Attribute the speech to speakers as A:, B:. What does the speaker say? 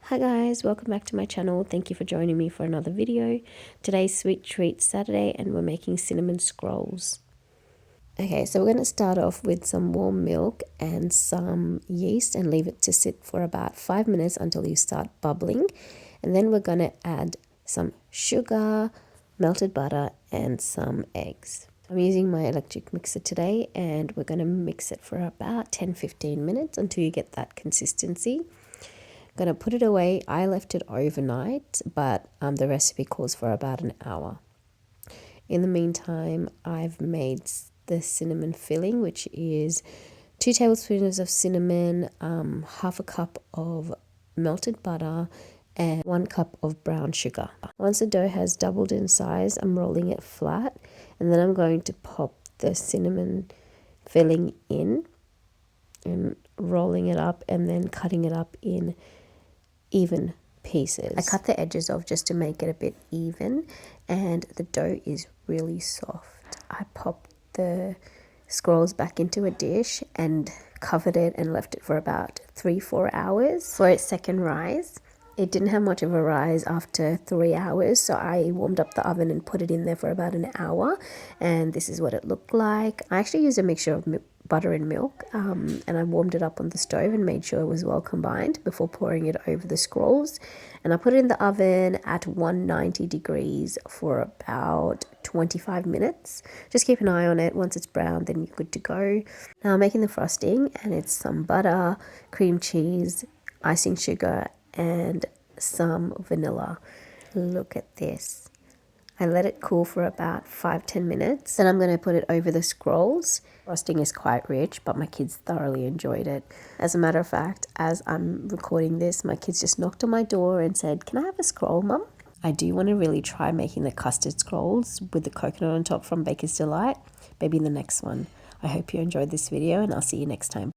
A: Hi guys, welcome back to my channel. Thank you for joining me for another video. Today's Sweet Treat Saturday and we're making cinnamon scrolls. Okay, so we're going to start off with some warm milk and some yeast and leave it to sit for about 5 minutes until you start bubbling. And then we're going to add some sugar, melted butter and some eggs. I'm using my electric mixer today and we're going to mix it for about 10-15 minutes until you get that consistency. Gonna put it away. I left it overnight, but the recipe calls for about an hour. In the meantime, I've made the cinnamon filling, which is 2 tablespoons of cinnamon, half a cup of melted butter, and 1 cup of brown sugar. Once the dough has doubled in size, I'm rolling it flat, and then I'm going to pop the cinnamon filling in and rolling it up and then cutting it up in even pieces. I cut the edges off just to make it a bit even, and the dough is really soft. I popped the scrolls back into a dish and covered it and left it for about 3-4 hours for its second rise. It didn't have much of a rise after 3 hours, so I warmed up the oven and put it in there for about an hour, and this is what it looked like. I actually used a mixture of butter and milk, and I warmed it up on the stove and made sure it was well combined before pouring it over the scrolls. And I put it in the oven at 190 degrees for about 25 minutes. Just keep an eye on it. Once it's brown, then you're good to go. Now I'm making the frosting, and it's some butter, cream cheese, icing sugar, and some vanilla. Look at this. I let it cool for about 5-10 minutes. Then I'm going to put it over the scrolls. Frosting is quite rich, but my kids thoroughly enjoyed it. As a matter of fact, as I'm recording this, my kids just knocked on my door and said, "Can I have a scroll, Mum?" I do want to really try making the custard scrolls with the coconut on top from Baker's Delight. Maybe in the next one. I hope you enjoyed this video and I'll see you next time.